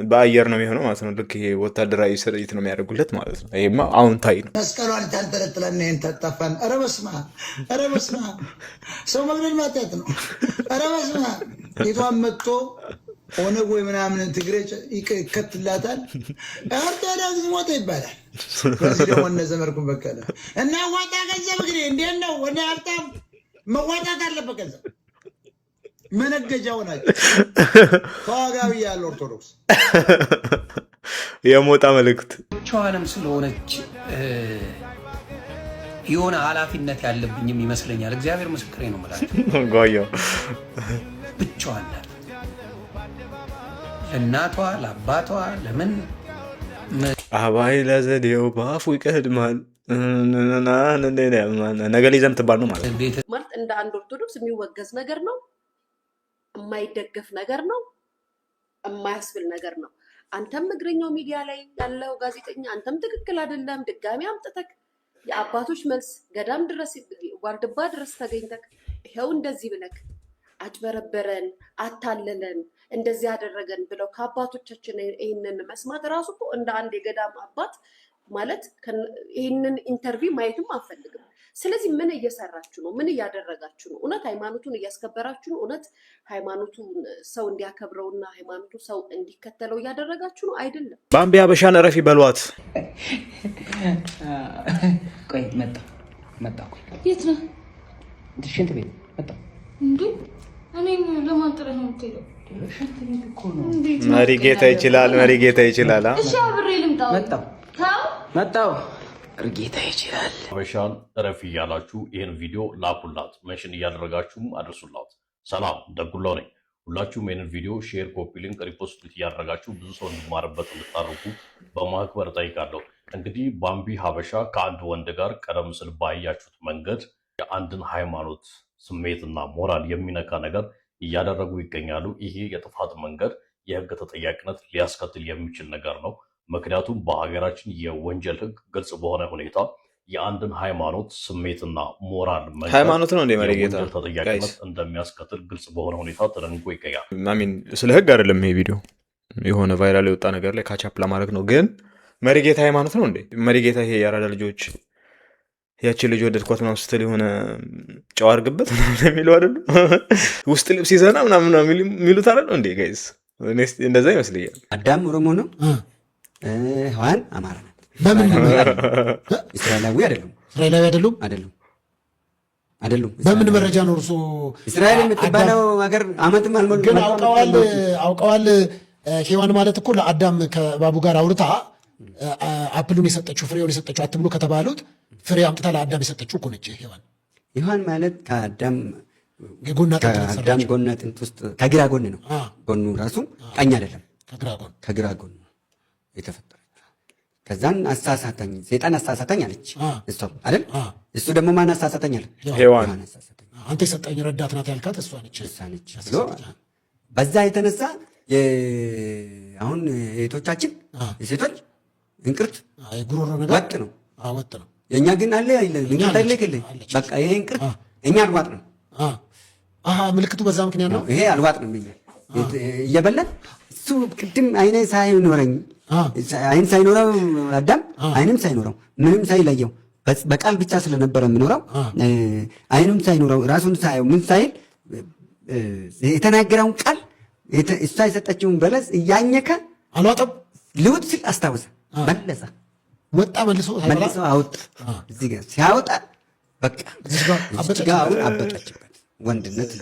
በአየር ነው የሚሆነው ማለት ነው። ልክ ይሄ ወታደራዊ ስርኢት ነው የሚያደርጉለት ማለት ነው። ይሄማ አዎንታዊ ነው። መስቀሏን ታንጠለጥለን ይሄን ተጣፋን። ኧረ በስመ አብ! ኧረ በስመ አብ! ሰው መግደል ማጥያት ነው። ኧረ በስመ አብ! ጌቷን መጥቶ ኦነግ ወይ ምናምን ትግሬ ይከትላታል። ኦርቶዶክስ ሞተ ይባላል። ከዚህ ደግሞ እነ ዘመድኩን በቀለ እና ዋጣ ገንዘብ እንግዲህ እንዴት ነው ወደ ሀብታም መዋጣት አለበት ገንዘብ መነገጃው ናቸው። ተዋጋቢ ያለ ኦርቶዶክስ የሞጣ መልእክት ብቻዋንም ስለሆነች የሆነ ኃላፊነት ያለብኝም ይመስለኛል። እግዚአብሔር ምስክሬ ነው የምላቸው። ጓያው ብቻዋን ለእናቷ ለአባቷ ለምን አባይ ለዘዴው በአፉ ይቀድማል ነገ ሊዘም ትባል ነው ማለት ማለት እንደ አንድ ኦርቶዶክስ የሚወገዝ ነገር ነው። የማይደገፍ ነገር ነው። የማያስብል ነገር ነው። አንተም እግረኛው ሚዲያ ላይ ያለው ጋዜጠኛ አንተም ትክክል አይደለም ድጋሚ አምጥተክ የአባቶች መልስ ገዳም ድረስ ዋልድባ ድረስ ተገኝተክ ይሄው እንደዚህ ብለክ አጭበረበረን፣ አታለለን፣ እንደዚህ ያደረገን ብለው ከአባቶቻችን ይሄንን መስማት ራሱ እኮ እንደ አንድ የገዳም አባት ማለት ይሄንን ኢንተርቪው ማየትም አንፈልግም። ስለዚህ ምን እየሰራችሁ ነው? ምን እያደረጋችሁ ነው? እውነት ሃይማኖቱን እያስከበራችሁ ነው? እውነት ሃይማኖቱን ሰው እንዲያከብረውና ሃይማኖቱ ሰው እንዲከተለው እያደረጋችሁ ነው? አይደለም። ባምቢ አበሻን እረፊ በሏት። ቆይ መጣ። የት ነህ? ሽንት ቤት መጣ። እንዴ እኔም ለማንጠረህ ነው የምትሄደው? ሽንት ቤት እኮ ነው። መሪ ጌታ ይችላል። መሪ ጌታ ይችላል። እሺ አብሬ ልምጣው። መጣው ጌታ ይችላል። አበሻን እረፊ እያላችሁ ይህን ቪዲዮ ላኩላት፣ ሜንሽን እያደረጋችሁም አድርሱላት። ሰላም ደጉላው ነኝ። ሁላችሁም ይህንን ቪዲዮ ሼር፣ ኮፒ ሊንክ፣ ሪፖስት እያደረጋችሁ ብዙ ሰው እንዲማርበት እንድታደርጉ በማክበር ጠይቃለሁ። እንግዲህ ባምቢ ሀበሻ ከአንድ ወንድ ጋር ቀደም ሲል ባያችሁት መንገድ የአንድን ሃይማኖት ስሜትና ሞራል የሚነካ ነገር እያደረጉ ይገኛሉ። ይሄ የጥፋት መንገድ የህግ ተጠያቂነት ሊያስከትል የሚችል ነገር ነው። ምክንያቱም በሀገራችን የወንጀል ህግ ግልጽ በሆነ ሁኔታ የአንድን ሃይማኖት ስሜትና ሞራል ሃይማኖት ነው እንደ መሪጌታ ተጠያቂነት እንደሚያስከትል ግልጽ በሆነ ሁኔታ ተደንግጎ ይገኛል። አሚን ስለ ህግ አይደለም ይሄ ቪዲዮ የሆነ ቫይራል የወጣ ነገር ላይ ካቻፕ ለማድረግ ነው። ግን መሪጌታ ሃይማኖት ነው እንዴ? መሪጌታ ይሄ የአራዳ ልጆች ያቺ ልጅ ወደድኳት ምናምን ስትል የሆነ ጨው አድርግበት ምናምን የሚለው አይደሉ? ውስጥ ልብስ ይዘና ምናምን የሚሉት አይደሉ እንዴ ጋይስ? እንደዛ ይመስለኛል። አዳም ኦሮሞ ነው፣ ሔዋን አማራ ናት። በምን እስራኤላዊ አይደሉም? እስራኤላዊ አይደሉም? አይደሉም። በምን መረጃ ነው እርሱ እስራኤል የምትባለው ሀገር አመትም አልሞላ ግን አውቀዋል። ሔዋን ማለት እኮ ለአዳም ከባቡ ጋር አውርታ አፕሉን የሰጠችው ፍሬውን የሰጠችው አትብሉ ከተባሉት ፍሬ አምጥታ ለአዳም የሰጠችው እኮ ነች ሔዋን ማለት ከአዳም ጎን አጥንት ውስጥ ከግራ ጎን ነው። ጎኑ ራሱ ቀኝ አይደለም፣ ከግራ ጎን የተፈጠረች። ከዛን አሳሳተኝ ሰይጣን አሳሳተኝ አለች እሷ አይደል? እሱ ደግሞ ማን አሳሳተኝ አለ? ሔዋን። አንተ የሰጠኝ ረዳት ናት ያልካት እሷ ነች። በዛ የተነሳ አሁን እህቶቻችን የሴቶች እንቅርት ወጥ ነው ወጥ ነው። የእኛ ግን አለ አይደለ? በቃ ይሄ እንቅርት እኛ አልዋጥ ነው። ምልክቱ በዛ ምክንያት ነው። ይሄ አልዋጥ ነው እየበላን እሱ ቅድም አይነ ሳይኖረኝ አይን ሳይኖረው አዳም አይንም ሳይኖረው ምንም ሳይለየው በቃል ብቻ ስለነበረ የሚኖረው አይንም ሳይኖረው ራሱን ሳይው ምን ሳይል የተናገረውን ቃል እሷ የሰጠችውን በለስ እያኘከ አልዋጠም። ልውጥ ሲል አስታወሰ፣ መለሰ፣ ወጣ፣ መልሶ አወጣ። እዚህ ጋር ሲያወጣ በቃ እዚህ ጋር አሁን አበጠችበት ወንድነት።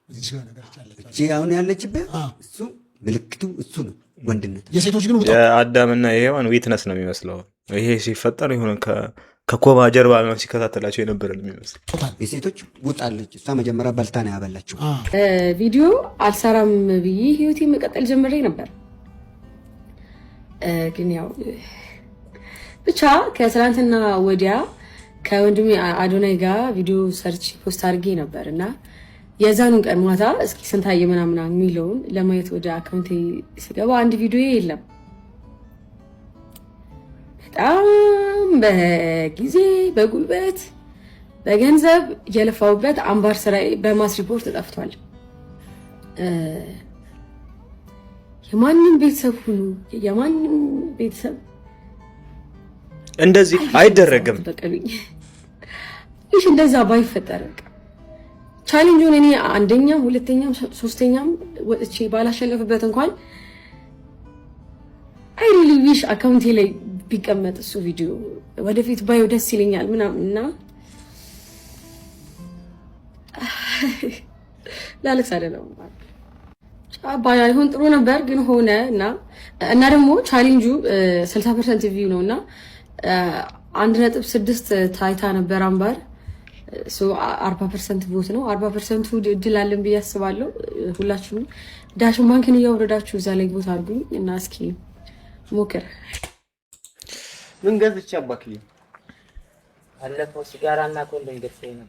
እዚህ አሁን ያለችበት እሱ ምልክቱ እሱ ነው ወንድነት። የሴቶች ግን የአዳምና የሔዋን ዊትነስ ነው የሚመስለው። ይሄ ሲፈጠር የሆነ ከኮባ ጀርባ ሲከታተላቸው የነበረ ነው የሚመስለው። የሴቶች ውጣለች። እሷ መጀመሪያ በልታ ነው ያበላችው። ቪዲዮ አልሰራም ብዬ ህይወቴ መቀጠል ጀምሬ ነበር። ግን ያው ብቻ ከትናንትና ወዲያ ከወንድሜ አዶናይ ጋር ቪዲዮ ሰርች ፖስት አድርጌ ነበር እና የዛኑን ቀን ማታ እስኪ ስንታየ ምናምን የሚለውን ለማየት ወደ አካውንቴ ሲገባ አንድ ቪዲዮ የለም። በጣም በጊዜ በጉልበት በገንዘብ የለፋውበት አምባር ስራዬ በማስ ሪፖርት ተጠፍቷል። የማንም ቤተሰብ ሁሉ የማንም ቤተሰብ እንደዚህ አይደረግም። ይህ እንደዛ ባይፈጠር ቻሌንጁን እኔ አንደኛም ሁለተኛም ሶስተኛም ወጥቼ ባላሸነፍበት እንኳን አይ ሪሊ ዊሽ አካውንቴ ላይ ቢቀመጥ እሱ ቪዲዮ ወደፊት ባዩ ደስ ይለኛል ምናምን እና ላለቅስ አይደለም ባይሆን ጥሩ ነበር ግን ሆነ እና ደግሞ ቻሌንጁ 60% ቪው ነው እና 1.6 ታይታ ነበር አምባር 40% ቮት ነው። 40% እድል አለን ብዬ አስባለሁ። ሁላችሁም ዳሽን ባንክን እያወረዳችሁ እዛ ላይ ቮት አድርጉኝ እና እስኪ ሞክር። ምን ገዝቼ አባክሊ አለፈው ሲጋራና ኮንዶም ገዝቼ ነው።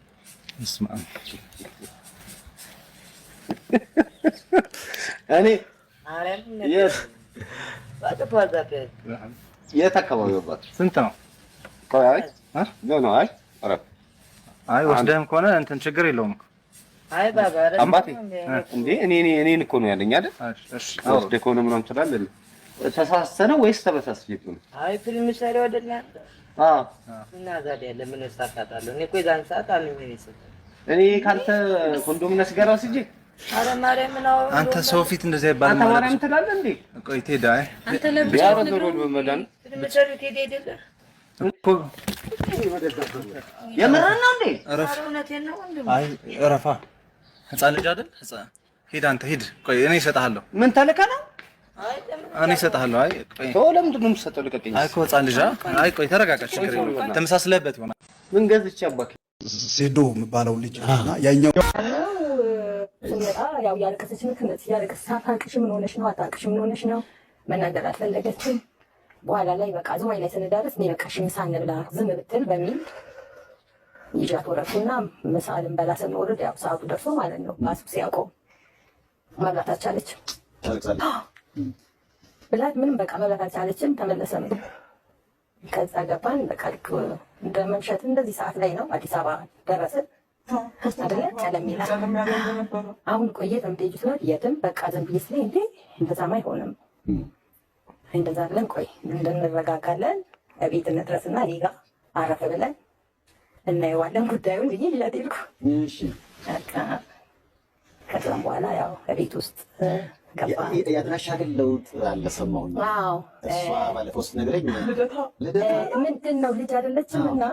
እስማ እኔ የት አካባቢ ወጣት ስንት ነው? አይ ወስደህም ከሆነ እንትን ችግር የለውም። አይ ባባ አባቴ እንዴ እኔን እኮ ነው ያለኝ አይደል? እሺ ወስደህ ከሆነ ምናምን ትላለህ። ተሳሰነ ወይስ ተበሳስየት ነው? አይ ፊልም ሰሪው አይደል? እና ዛሬ ለምን ሳታጣለሁ? እኔ እኮ የዛን ሰዓት አልኝ እኔ ካንተ ኮንዶምና ሲጋራ ወስጄ አረ ማርያም ነው አንተ ሰው ፊት እንደዚህ አይባልም። አንተ ማርያም ትላለህ እንዴ? ቆይ ትሄዳይ አንተ ለብቻ ነው በመዳን ለምሳሌ ትሄድ እኮ የምርህን ነው እንዴ? እውነቴን ነው እንዴ? አይ እረፋ ህፃን ልጅ አይደል? ህፃን ሂድ አንተ ሂድ። ቆይ እኔ እሰጥሃለሁ። ምን ተልከህ ነው? አይ እኔ እሰጥሃለሁ። አይ ቆይ ተው፣ ለምንድን ነው የምትሰጠው? ልቀቀኝ። አይ እኮ ህፃን ልጅ አይ ቆይ ተረጋጋ፣ ችግር የለውም። ተመሳስለህበት ይሆናል። ምን ገዝቼ አባክ ሴዶ የሚባለው ልጅ እና ያኛው ያው ያለቀሰች ምክንያት ያለቀሰ ሳታቅሽ ምን ሆነሽ ነው? አታቅሽ ምን ሆነሽ ነው? መናገር አልፈለገችም። በኋላ ላይ በቃ ዝዋይ ላይ ስንደርስ እኔ በቃ ምሳ እንብላ ዝም ብትል በሚል ይዣት ወረድኩና ምሳ ልንበላ ስንወርድ ያው ሰዓቱ ደርሶ ማለት ነው ባሱ ሲያቆም መብላት አልቻለችም ብላት ምንም በቃ መብላት አልቻለችም። ተመለሰ ምግብ ከዛ ገባን። በቃ ልክ እንደ መምሸት እንደዚህ ሰዓት ላይ ነው አዲስ አበባ ደረስን አይደለ? ቀለም ይላል። አሁን ቆየ ተምቴጅ ስላት የትም በቃ ዝም ብዬ ስለ እንዴ እንደዛማ አይሆንም እንደዛ ብለን ቆይ እንረጋጋለን ቤት እንድረስና እኔ ጋር አረፍ ብለን እናየዋለን ጉዳዩን ብዬ ይላት ሄድኩ። ከዛም በኋላ ያው ቤት ውስጥ ገባ። ያድራሻ ግን ለውጥ አልሰማሁም። እሷ ባለፈው ስትነግረኝ ምንድን ነው ልጅ አይደለችም እና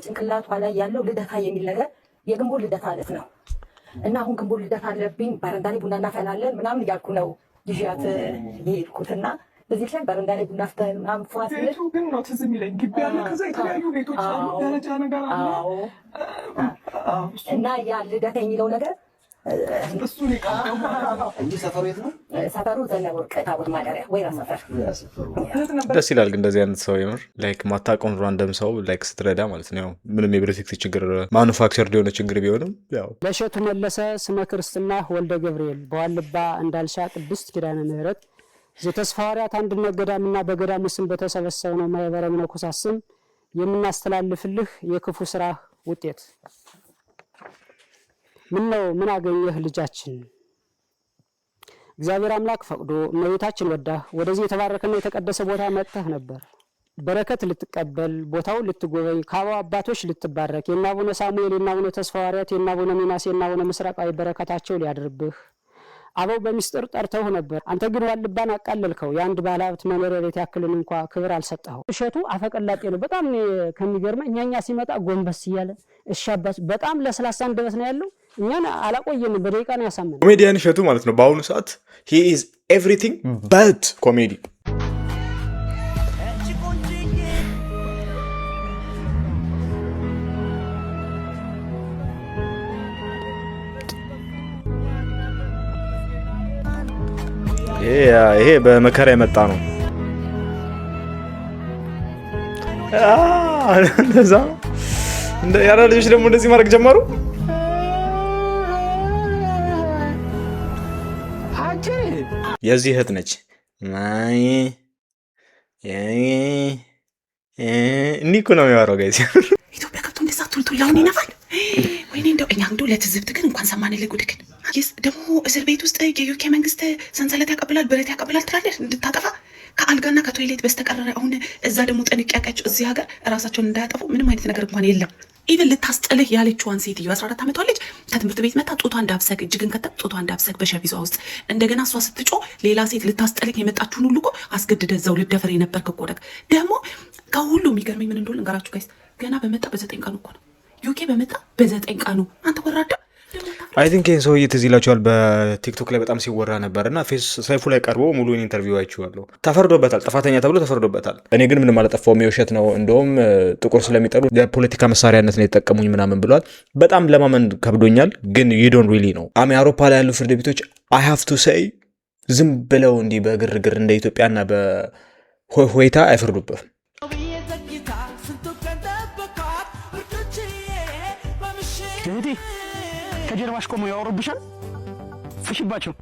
ጭንቅላቷ ላይ ያለው ልደታ የሚል ነገር የግንቦት ልደታ አለት ነው እና አሁን ግንቦት ልደታ አለብኝ በረንዳ ላይ ቡና እናፈላለን ምናምን እያልኩ ነው ይዣት የሄድኩትና በዚህ ላይ በረንዳ ላይ ቡና አፍልተን ምናምን ፏት ቤቱ ግን ነው ትዝ የሚለኝ ግቢ ያለ ከዛ የተለያዩ ቤቶች አሉ ደረጃ ነገር አለ እና ያ ልደታ የሚለው ነገር እሱ እንጂ ሰፈሩ የት ነው? ሰፈሩ ዘነበወርቅ ታቦት ማደሪያ ወይራ ሰፈር። ደስ ይላል ግን እንደዚህ አይነት ሰው የምር ላይክ ማታውቀውን ራንደም ሰው ላይክ ስትረዳ ማለት ነው። ምንም የብሬቴክስ ችግር ማኑፋክቸር ሊሆነ ችግር ቢሆንም ያው ለሸቱ መለሰ ስመ ክርስትና ወልደ ገብርኤል በዋልባ እንዳልሻ ቅድስት ኪዳነ ምህረት ዘተስፋ ሐዋርያት አንድነት ገዳምና በገዳሙ ስም በተሰበሰበው ማህበረ መነኮሳት ስም የምናስተላልፍልህ የክፉ ስራ ውጤት ምን አገኘህ ልጃችን? እግዚአብሔር አምላክ ፈቅዶ እመቤታችን ወዳ ወደዚህ የተባረከና የተቀደሰ ቦታ መጥተህ ነበር። በረከት ልትቀበል ቦታው ልትጎበኝ ከአበው አባቶች ልትባረክ የእነ አቡነ ሳሙኤል የእነ አቡነ ተስፋ ሐዋርያት የእነ አቡነ ሚናስ የእነ አቡነ ምስራቃዊ በረከታቸው ሊያድርብህ አበው በሚስጥር ጠርተው ነበር። አንተ ግን ዋልባን አቃለልከው። የአንድ ባለሀብት መኖሪያ ቤት ያክልን እንኳ ክብር አልሰጠኸው። እሸቱ አፈቀላጤ ነው። በጣም ከሚገርመኝ እኛኛ ሲመጣ ጎንበስ እያለ እሻባስ በጣም ለስላሳ እንደበት ነው ያለው። እኛን አላቆየንም፣ በደቂቃ ነው ያሳመነው። ኮሜዲያን እሸቱ ማለት ነው። በአሁኑ ሰዓት he is everything but comedy። ይሄ በመከራ የመጣ ነው። እንደዛ ያለ ልጆች ደግሞ እንደዚህ ማድረግ ጀመሩ። የዚህ እህት ነች። እንዲህ እኮ ነው የሚያወራው ጋይስ። ኢትዮጵያ ገብቶ እንደዛ ቱልቱላውን ይነፋል። ወይኔ እንደው እኛ እንደው ለትዝብት ግን እንኳን ሰማንልህ ጉድክን። ደግሞ እስር ቤት ውስጥ የዩኬ መንግስት ሰንሰለት ያቀብላል፣ ብረት ያቀብላል ትላለህ እንድታጠፋ ከአልጋና ከቶይሌት በስተቀረ። አሁን እዛ ደግሞ ጥንቃቄያቸው እዚህ ሀገር ራሳቸውን እንዳያጠፉ ምንም አይነት ነገር እንኳን የለም። ኢቨን ልታስጥልህ ያለችዋን ሴትዮ 14 ዓመቷ ልጅ ከትምህርት ቤት መጣ ጡቷ እንዳብሰግ እጅግን ከተብ ጡቷ እንዳብሰግ በሸቢዟ ውስጥ እንደገና እሷ ስትጮ ሌላ ሴት ልታስጥልህ የመጣችሁን ሁሉ እኮ አስገድደ እዛው ልደፈር የነበርክ እኮ ነህ። ደግሞ ከሁሉ የሚገርመኝ ምን እንደሆነ እንገራችሁ ጋይስ። ገና በመጣ በ9 ቀኑ እኮ ነው ዩኬ በመጣ በ9 ቀኑ አንተ ወራዳ። አይ ቲንክ ይህን ሰውዬ ትዝ ይላችኋል። በቲክቶክ ላይ በጣም ሲወራ ነበር እና ሰይፉ ላይ ቀርቦ ሙሉውን ኢንተርቪው አይቼዋለሁ። ተፈርዶበታል፣ ጥፋተኛ ተብሎ ተፈርዶበታል። እኔ ግን ምንም አላጠፋሁም የውሸት ነው እንደውም ጥቁር ስለሚጠሉ የፖለቲካ መሳሪያነት ነው የተጠቀሙኝ ምናምን ብሏል። በጣም ለማመን ከብዶኛል። ግን you don't really know አውሮፓ ላይ ያሉ ፍርድ ቤቶች I have to say ዝም ብለው እንዲህ በግርግር እንደ ኢትዮጵያና በሆይታ አይፈርዱበትም። ከጀርባሽ ቆሞ ያወሩብሻል። ፍሽባቸው።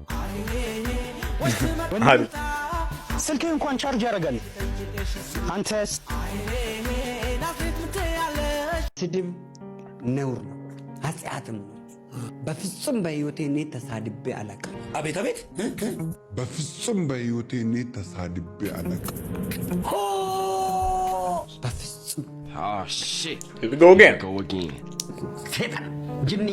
ስልክህ እንኳን ቻርጅ ያደርጋል። አንተስ ስድብ ነውር ነው፣ ኃጢአትም ነው። በፍጹም በህይወቴ እኔ ተሳድቤ አላውቅም። አቤት አቤት! በፍጹም በህይወቴ እኔ ተሳድቤ አላውቅም። በፍጹም ሴጣን ጅኒ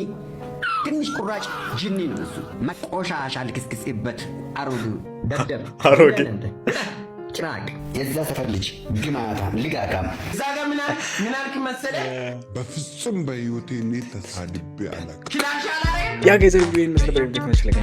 ትንሽ ቁራጭ ጅኒ ነው እሱ። መቆሻሻ ልክስክስበት አሮጌ ደደብ አሮጌ ጭራቅ የዛ ሰፈር ልጅ ግማታም ልጋጋም። እዛ ጋር ምን አልክ መሰለህ? በፍጹም በህይወቴ እኔ ተሳድቤ አላውቅም። ያ ገዘብ ይመስል በእንዴት መስለኝ